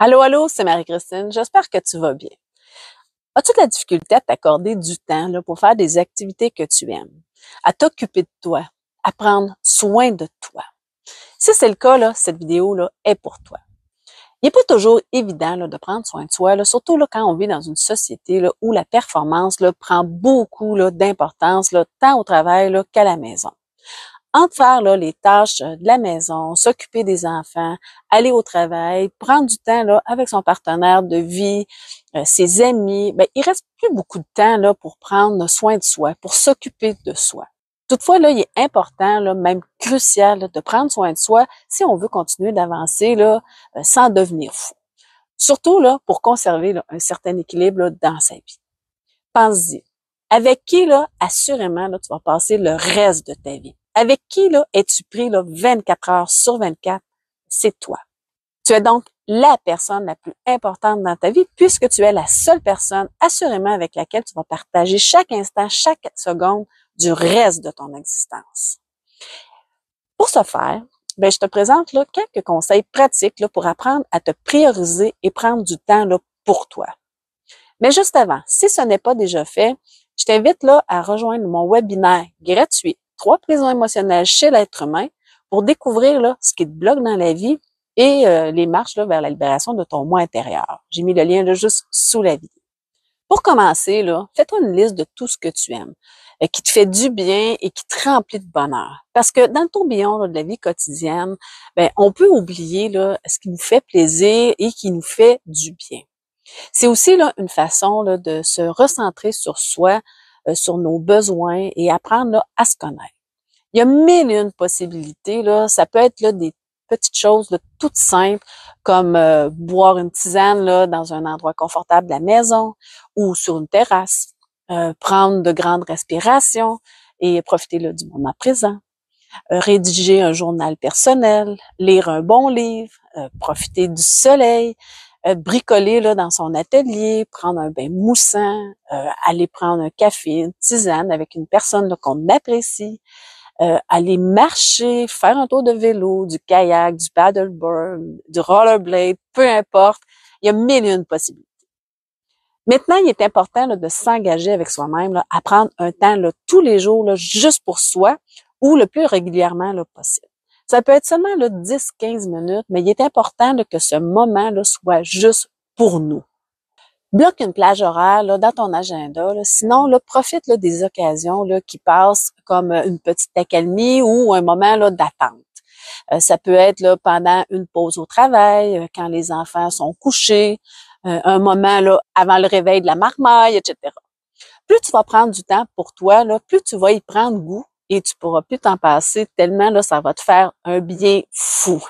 Allô, allô, c'est Marie-Christine. J'espère que tu vas bien. As-tu de la difficulté à t'accorder du temps pour faire des activités que tu aimes, à t'occuper de toi, à prendre soin de toi? Si c'est le cas, cette vidéo est pour toi. Il n'est pas toujours évident de prendre soin de soi, surtout quand on vit dans une société où la performance prend beaucoup d'importance, tant au travail qu'à la maison. Entre faire les tâches de la maison, s'occuper des enfants, aller au travail, prendre du temps avec son partenaire de vie, ses amis, il reste plus beaucoup de temps pour prendre soin de soi, pour s'occuper de soi. Toutefois, il est important, même crucial, de prendre soin de soi si on veut continuer d'avancer sans devenir fou. Surtout pour conserver un certain équilibre dans sa vie. Pense-y. Avec qui, assurément, tu vas passer le reste de ta vie? Avec qui, es-tu pris 24 heures sur 24? C'est toi. Tu es donc la personne la plus importante dans ta vie puisque tu es la seule personne, assurément, avec laquelle tu vas partager chaque instant, chaque seconde du reste de ton existence. Pour ce faire, je te présente quelques conseils pratiques pour apprendre à te prioriser et prendre du temps pour toi. Mais juste avant, si ce n'est pas déjà fait, je t'invite à rejoindre mon webinaire gratuit « 3 prisons émotionnelles chez l'être humain » pour découvrir ce qui te bloque dans la vie et les marches vers la libération de ton moi intérieur. J'ai mis le lien juste sous la vidéo. Pour commencer, fais-toi une liste de tout ce que tu aimes, qui te fait du bien et qui te remplit de bonheur. Parce que dans le tourbillon de la vie quotidienne, on peut oublier ce qui nous fait plaisir et qui nous fait du bien. C'est aussi une façon de se recentrer sur soi, sur nos besoins et apprendre à se connaître. Il y a mille et une possibilités. Ça peut être des petites choses toutes simples comme boire une tisane dans un endroit confortable de la maison ou sur une terrasse, prendre de grandes respirations et profiter du moment présent, rédiger un journal personnel, lire un bon livre, profiter du soleil, bricoler dans son atelier, prendre un bain moussant, aller prendre un café, une tisane avec une personne qu'on apprécie, aller marcher, faire un tour de vélo, du kayak, du paddleboard, du rollerblade, peu importe. Il y a mille et une possibilités. Maintenant, il est important de s'engager avec soi-même, à prendre un temps tous les jours juste pour soi ou le plus régulièrement possible. Ça peut être seulement 10-15 minutes, mais il est important que ce moment soit juste pour nous. Bloque une plage horaire dans ton agenda, sinon profite des occasions qui passent comme une petite accalmie ou un moment d'attente. Ça peut être pendant une pause au travail, quand les enfants sont couchés, un moment avant le réveil de la marmaille, etc. Plus tu vas prendre du temps pour toi, plus tu vas y prendre goût et tu pourras plus t'en passer tellement ça va te faire un bien fou.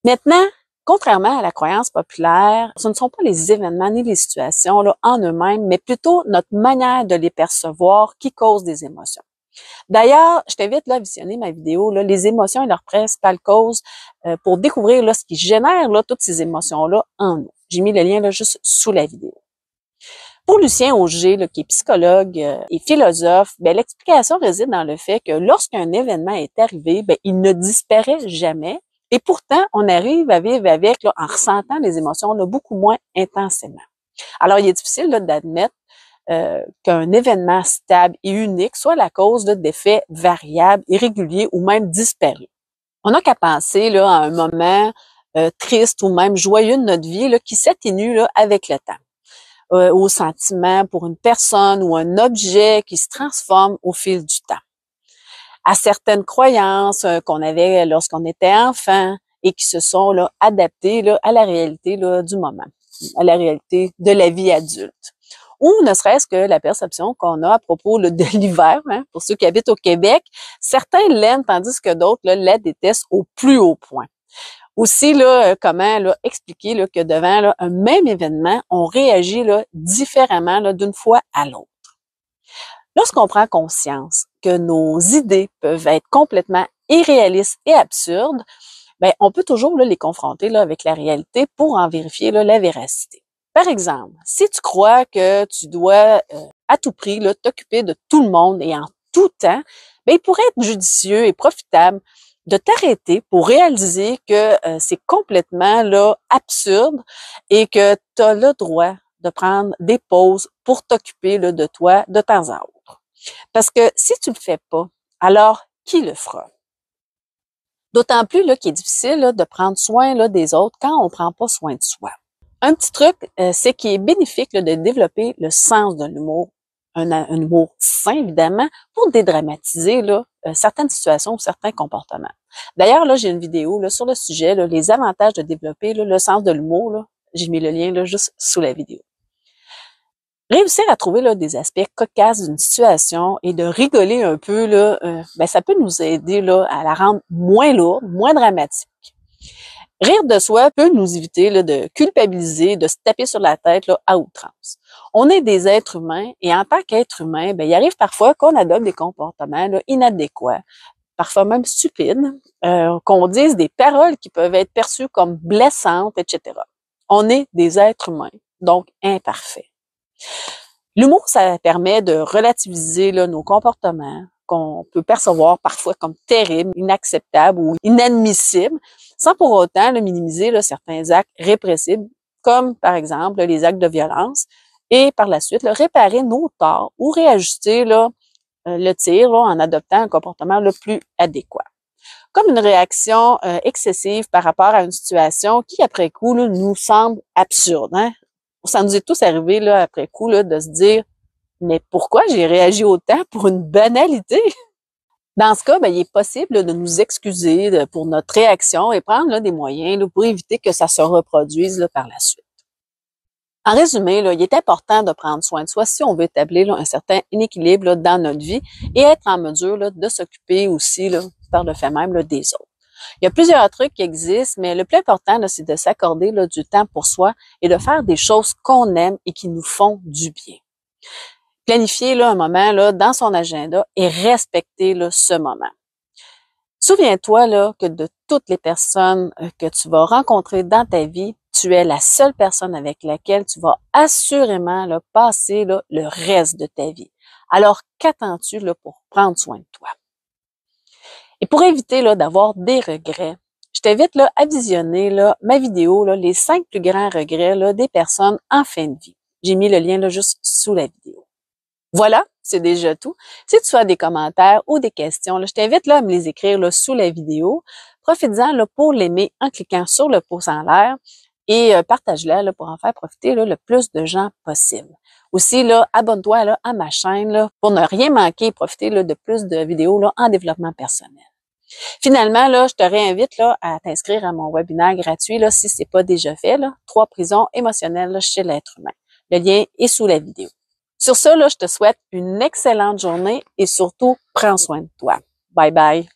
Maintenant, contrairement à la croyance populaire, ce ne sont pas les événements ni les situations en eux-mêmes, mais plutôt notre manière de les percevoir qui cause des émotions. D'ailleurs, je t'invite à visionner ma vidéo, les émotions et leurs principales causes, pour découvrir ce qui génère toutes ces émotions-là en nous. J'ai mis le lien juste sous la vidéo. Pour Lucien Auger, qui est psychologue et philosophe, l'explication réside dans le fait que lorsqu'un événement est arrivé, il ne disparaît jamais. Et pourtant, on arrive à vivre avec en ressentant les émotions beaucoup moins intensément. Alors, il est difficile d'admettre qu'un événement stable et unique soit la cause d'effets variables, irréguliers ou même disparus. On n'a qu'à penser à un moment triste ou même joyeux de notre vie qui s'atténue avec le temps. Aux sentiments pour une personne ou un objet qui se transforme au fil du temps. À certaines croyances qu'on avait lorsqu'on était enfant et qui se sont adaptées à la réalité du moment, à la réalité de la vie adulte. Ou ne serait-ce que la perception qu'on a à propos de l'hiver, pour ceux qui habitent au Québec, certains l'aiment tandis que d'autres la détestent au plus haut point. Aussi, comment expliquer que devant un même événement, on réagit différemment d'une fois à l'autre. Lorsqu'on prend conscience que nos idées peuvent être complètement irréalistes et absurdes, on peut toujours les confronter avec la réalité pour en vérifier la véracité. Par exemple, si tu crois que tu dois à tout prix t'occuper de tout le monde et en tout temps, il pourrait être judicieux et profitable de t'arrêter pour réaliser que c'est complètement là absurde et que tu as le droit de prendre des pauses pour t'occuper là, de toi de temps à autre. Parce que si tu le fais pas, alors qui le fera? D'autant plus là, qu'il est difficile là, de prendre soin là, des autres quand on prend pas soin de soi. Un petit truc, c'est qu'il est bénéfique là, de développer le sens de l'humour, un humour sain évidemment, pour dédramatiser là, certaines situations ou certains comportements. D'ailleurs, là, j'ai une vidéo là, sur le sujet, là, les avantages de développer là, le sens de l'humour. Là. J'ai mis le lien là, juste sous la vidéo. Réussir à trouver là, des aspects cocasses d'une situation et de rigoler un peu, là, ça peut nous aider là, à la rendre moins lourde, moins dramatique. Rire de soi peut nous éviter là, de culpabiliser, de se taper sur la tête là, à outrance. On est des êtres humains et en tant qu'être humain, il arrive parfois qu'on adopte des comportements là, inadéquats, parfois même stupides, qu'on dise des paroles qui peuvent être perçues comme blessantes, etc. On est des êtres humains, donc imparfaits. L'humour, ça permet de relativiser là, nos comportements qu'on peut percevoir parfois comme terribles, inacceptables ou inadmissibles, sans pour autant là, minimiser là, certains actes répressibles, comme par exemple les actes de violence, et par la suite là, réparer nos torts ou réajuster là, le tir là, en adoptant un comportement le plus adéquat. Comme une réaction excessive par rapport à une situation qui, après coup, là, nous semble absurde. Hein? Ça nous est tous arrivé là, après coup là, de se dire « Mais pourquoi j'ai réagi autant pour une banalité? » Dans ce cas, il est possible là, de nous excuser pour notre réaction et prendre là, des moyens là, pour éviter que ça se reproduise là, par la suite. En résumé, là, il est important de prendre soin de soi si on veut établir là, un certain équilibre là, dans notre vie et être en mesure là, de s'occuper aussi, là, par le fait même, là, des autres. Il y a plusieurs trucs qui existent, mais le plus important, là, c'est de s'accorder là, du temps pour soi et de faire des choses qu'on aime et qui nous font du bien. Planifier là, un moment là, dans son agenda et respecter là, ce moment. Souviens-toi là, que de toutes les personnes que tu vas rencontrer dans ta vie, tu es la seule personne avec laquelle tu vas assurément là, passer là, le reste de ta vie. Alors, qu'attends-tu là, pour prendre soin de toi? Et pour éviter là, d'avoir des regrets, je t'invite là, à visionner là, ma vidéo, là, les 5 plus grands regrets là, des personnes en fin de vie. J'ai mis le lien là, juste sous la vidéo. Voilà, c'est déjà tout. Si tu as des commentaires ou des questions, là, je t'invite là, à me les écrire là, sous la vidéo. Profites-en là, pour l'aimer en cliquant sur le pouce en l'air et partage-la là, pour en faire profiter là, le plus de gens possible. Aussi, là, abonne-toi là, à ma chaîne là, pour ne rien manquer et profiter là, de plus de vidéos là, en développement personnel. Finalement, là, je te réinvite là, à t'inscrire à mon webinaire gratuit là, si ce n'est pas déjà fait, là, 3 prisons émotionnelles là, chez l'être humain. Le lien est sous la vidéo. Sur ce, là, je te souhaite une excellente journée et surtout, prends soin de toi. Bye bye.